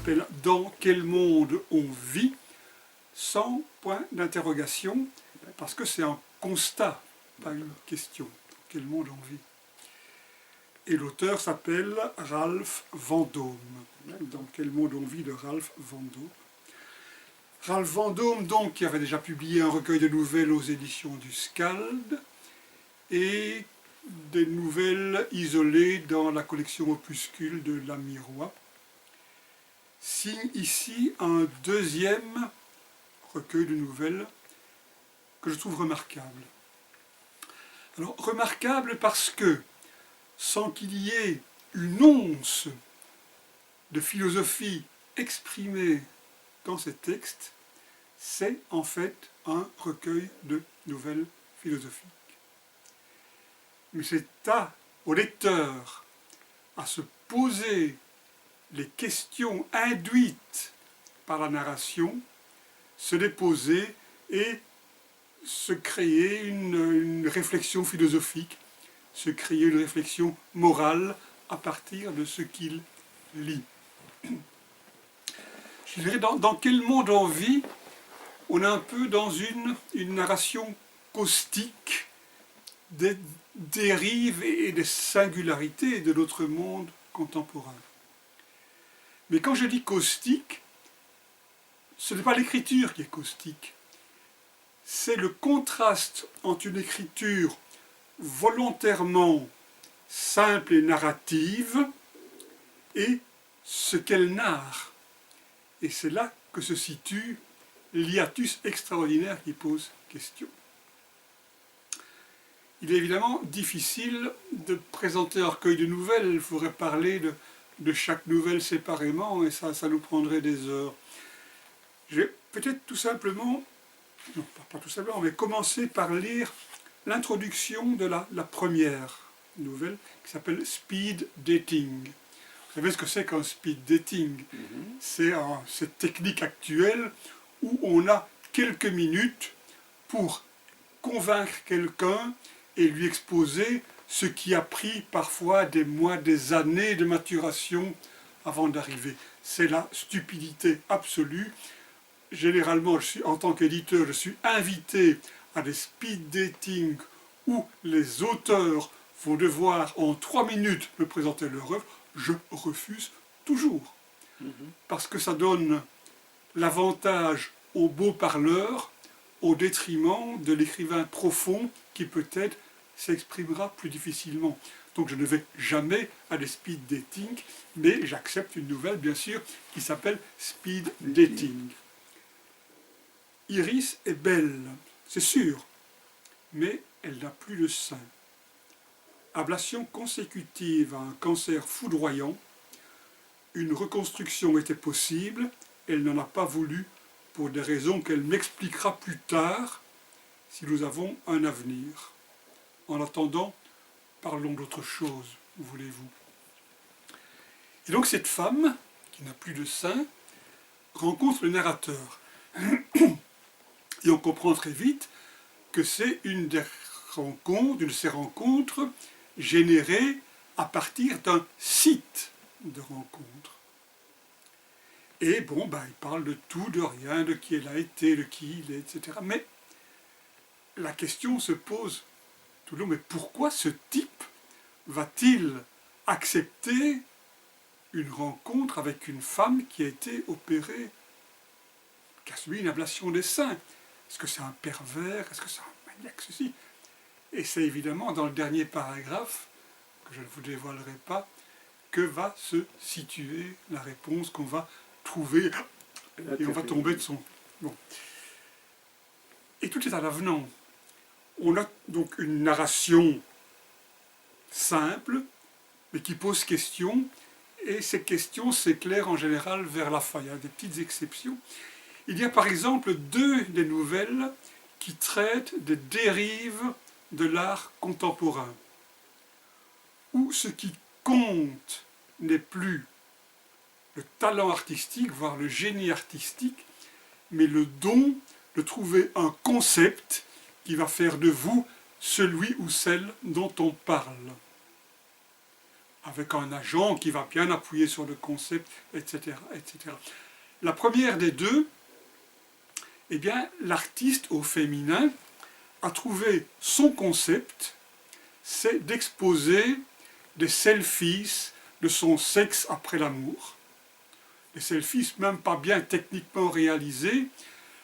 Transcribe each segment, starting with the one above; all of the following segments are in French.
s'appelle « Dans quel monde on vit ?» sans point d'interrogation, parce que c'est un constat, pas une question. Dans quel monde on vit? Et l'auteur s'appelle Ralph Vendôme. Dans quel monde on vit de Ralph Vendôme. Ralph Vendôme, donc, qui avait déjà publié un recueil de nouvelles aux éditions du Scald, et des nouvelles isolées dans la collection Opuscule de l'Ami Roy, signe ici un deuxième recueil de nouvelles que je trouve remarquable. Alors, remarquable parce que, sans qu'il y ait une once de philosophie exprimée dans ces textes, c'est en fait un recueil de nouvelles philosophiques. Mais c'est au lecteur à se poser les questions induites par la narration, se les poser et se créer une réflexion philosophique, se créer une réflexion morale à partir de ce qu'il lit. Je dirais, dans quel monde on vit, on est un peu dans une narration caustique des dérives et des singularités de notre monde contemporain. Mais quand je dis caustique, ce n'est pas l'écriture qui est caustique, c'est le contraste entre une écriture volontairement simple et narrative et ce qu'elle narre. Et c'est là que se situe l'hiatus extraordinaire qui pose question. Il est évidemment difficile de présenter un recueil de nouvelles, il faudrait parler de chaque nouvelle séparément et ça nous prendrait des heures. Je vais peut-être tout simplement, non pas tout simplement, mais commencer par lire l'introduction de la première nouvelle qui s'appelle Speed Dating. Vous savez ce que c'est qu'un speed dating? C'est cette technique actuelle où on a quelques minutes pour convaincre quelqu'un et lui exposer ce qui a pris parfois des mois, des années de maturation avant d'arriver. C'est la stupidité absolue. Généralement, en tant qu'éditeur, je suis invité à des speed dating où les auteurs vont devoir en 3 minutes me présenter leur œuvre. Je refuse toujours. Parce que ça donne l'avantage au beau parleur au détriment de l'écrivain profond qui peut-être s'exprimera plus difficilement. Donc je ne vais jamais à des speed dating, mais j'accepte une nouvelle, bien sûr, qui s'appelle Speed Dating. Iris est belle, c'est sûr, mais elle n'a plus de sein. Ablation consécutive à un cancer foudroyant, une reconstruction était possible, elle n'en a pas voulu pour des raisons qu'elle m'expliquera plus tard si nous avons un avenir. En attendant, parlons d'autre chose, voulez-vous. Et donc cette femme, qui n'a plus de sein, rencontre le narrateur. Et on comprend très vite que c'est une de ces rencontres générées à partir d'un site de rencontre. Et bon, il parle de tout, de rien, de qui elle a été, de qui il est, etc. Mais la question se pose tout le long, mais pourquoi ce type va-t-il accepter une rencontre avec une femme qui a été opérée, qui a subi une ablation des seins? Est-ce que c'est un pervers? Est-ce que c'est un maniaque? Ceci. Et c'est évidemment dans le dernier paragraphe, que je ne vous dévoilerai pas, que va se situer la réponse qu'on va trouver, et on va tomber de son... Bon. Et tout est à l'avenant. On a donc une narration simple, mais qui pose question, et ces questions s'éclairent en général vers la fin. Il y a des petites exceptions. Il y a par exemple 2 des nouvelles qui traitent des dérives de l'art contemporain, où ce qui compte n'est plus le talent artistique, voire le génie artistique, mais le don de trouver un concept qui va faire de vous celui ou celle dont on parle. avec un agent qui va bien appuyer sur le concept, etc., etc. La première des deux, eh bien, l'artiste au féminin a trouvé son concept, c'est d'exposer des selfies de son sexe après l'amour. Des selfies même pas bien techniquement réalisés,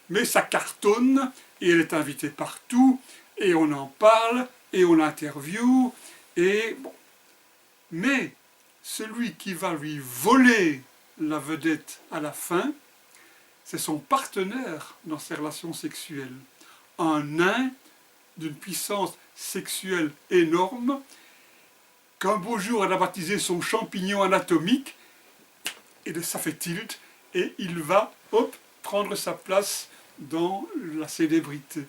mais ça cartonne, et elle est invitée partout, et on en parle, et on l'interviewe, et bon. Mais celui qui va lui voler la vedette à la fin, c'est son partenaire dans ses relations sexuelles. Un nain d'une puissance sexuelle énorme, qu'un beau jour elle a baptisé son champignon anatomique, et ça fait tilt, et il va, hop, prendre sa place dans la célébrité.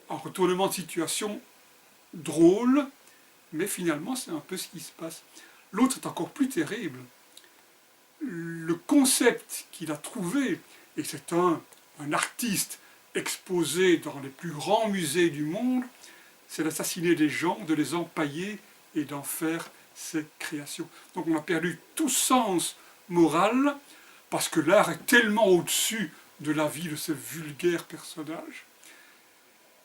Un retournement de situation drôle, mais finalement c'est un peu ce qui se passe. L'autre est encore plus terrible. Le concept qu'il a trouvé, et c'est un artiste exposé dans les plus grands musées du monde, c'est d'assassiner des gens, de les empailler et d'en faire ses créations. Donc on a perdu tout sens moral, parce que l'art est tellement au-dessus de la vie de ce vulgaire personnage.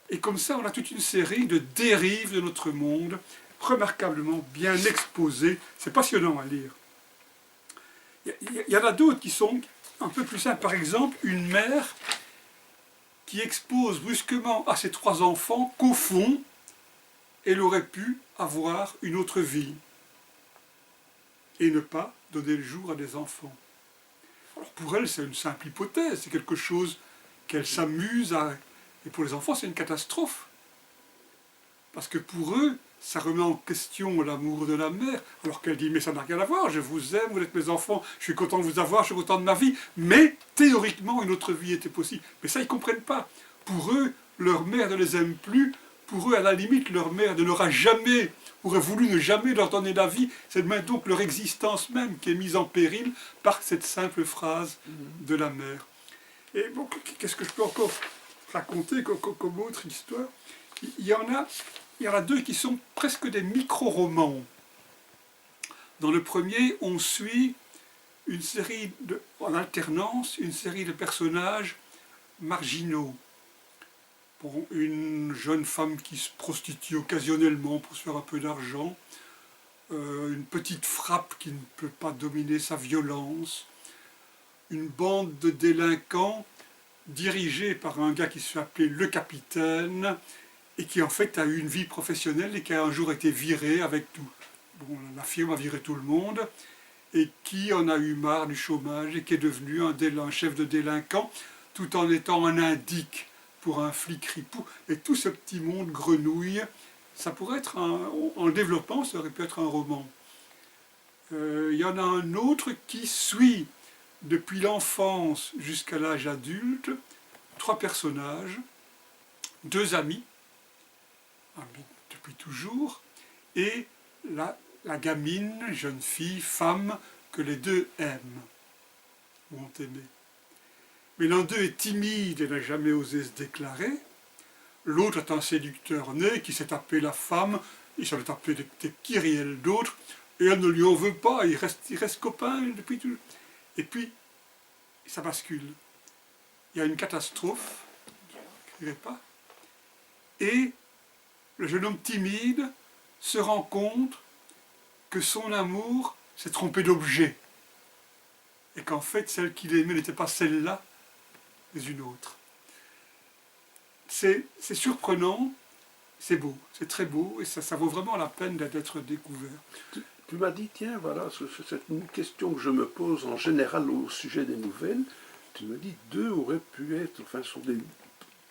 Et comme ça, on a toute une série de dérives de notre monde, remarquablement bien exposées. C'est passionnant à lire. Il y en a d'autres qui sont un peu plus simples. Par exemple, une mère qui expose brusquement à ses 3 enfants qu'au fond, elle aurait pu avoir une autre vie et ne pas donner le jour à des enfants. Alors pour elle, c'est une simple hypothèse, c'est quelque chose qu'elle s'amuse à... Et pour les enfants, c'est une catastrophe. Parce que pour eux, ça remet en question l'amour de la mère, alors qu'elle dit, mais ça n'a rien à voir, je vous aime, vous êtes mes enfants, je suis content de vous avoir, je suis content de ma vie, mais théoriquement, une autre vie était possible. Mais ça, ils ne comprennent pas. Pour eux, leur mère ne les aime plus, pour eux, à la limite, leur mère ne leur a jamais, aurait voulu ne jamais leur donner la vie, c'est donc leur existence même qui est mise en péril par cette simple phrase de la mère. Et bon, qu'est-ce que je peux encore raconter comme autre histoire? Il y en a 2 qui sont presque des micro-romans. Dans le premier, on suit une série en alternance, une série de personnages marginaux. Bon, une jeune femme qui se prostitue occasionnellement pour se faire un peu d'argent, une petite frappe qui ne peut pas dominer sa violence, une bande de délinquants dirigée par un gars qui se fait appeler le capitaine, et qui en fait a eu une vie professionnelle et qui a un jour été viré avec tout. Bon, la firme a viré tout le monde, et qui en a eu marre du chômage et qui est devenu un chef de délinquant, tout en étant un indique pour un flic ripou. Et tout ce petit monde grenouille, ça pourrait être, en développant, ça aurait pu être un roman. Il y en a un autre qui suit, depuis l'enfance jusqu'à l'âge adulte, 3 personnages, 2 amis, depuis toujours, et la gamine, jeune fille, femme, que les 2 aiment, ou ont aimé. Mais l'un d'eux est timide et n'a jamais osé se déclarer. L'autre est un séducteur né qui s'est tapé la femme, il s'en est tapé des kyrielles d'autres, et elle ne lui en veut pas, il reste copain depuis tout. Et puis, ça bascule. Il y a une catastrophe, je ne pas, et le jeune homme timide se rend compte que son amour s'est trompé d'objet, et qu'en fait, celle qu'il aimait n'était pas celle-là, mais une autre. C'est surprenant, c'est beau, c'est très beau, et ça vaut vraiment la peine d'être découvert. Tu m'as dit, tiens, voilà, c'est une question que je me pose en général au sujet des nouvelles. Tu me dis, 2 auraient pu être, enfin, sont des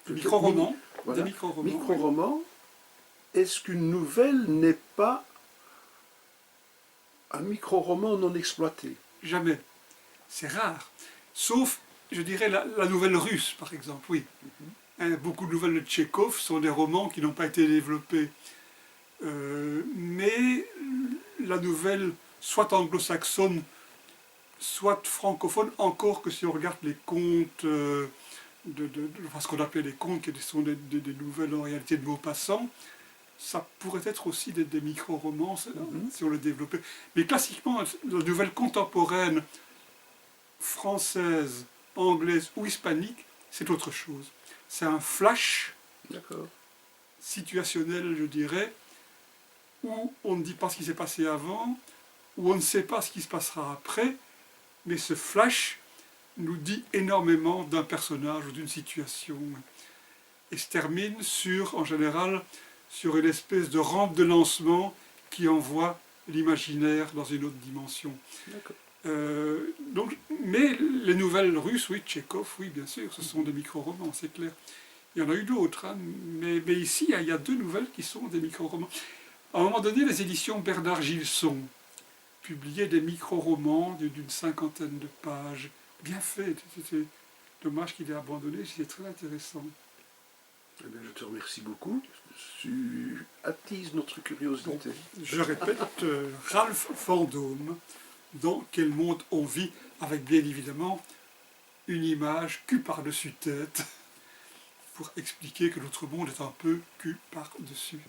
micro-romans. Voilà, Des micro-romans. Micro-romans. Est-ce qu'une nouvelle n'est pas un micro-roman non exploité? Jamais. C'est rare. Sauf, je dirais, la nouvelle russe, par exemple, oui. Beaucoup de nouvelles de Tchekhov sont des romans qui n'ont pas été développés. Mais la nouvelle, soit anglo-saxonne, soit francophone, encore que si on regarde les contes, enfin, ce qu'on appelait les contes, qui sont des nouvelles en réalité de Maupassant, ça pourrait être aussi des micro-romans, si on le développait. Mais classiquement, la nouvelle contemporaine, française, anglaise ou hispanique, c'est autre chose. C'est un flash situationnel, je dirais, où on ne dit pas ce qui s'est passé avant, où on ne sait pas ce qui se passera après, mais ce flash nous dit énormément d'un personnage ou d'une situation. Et se termine en général, sur une espèce de rampe de lancement qui envoie l'imaginaire dans une autre dimension. Mais les nouvelles russes, oui, Tchekhov, oui, bien sûr, ce sont des micro-romans, c'est clair. Il y en a eu d'autres, hein, mais ici, il y a 2 nouvelles qui sont des micro-romans. À un moment donné, les éditions Bernard Gilson publiaient des micro-romans d'une 50aine de pages. Bien fait, c'est dommage qu'il ait abandonné, c'est très intéressant. Eh bien, je te remercie beaucoup. Tu attises notre curiosité. Bon, je répète, Ralph Vendôme, dans Quel monde on vit, avec bien évidemment une image cul par-dessus tête, pour expliquer que notre monde est un peu cul par-dessus.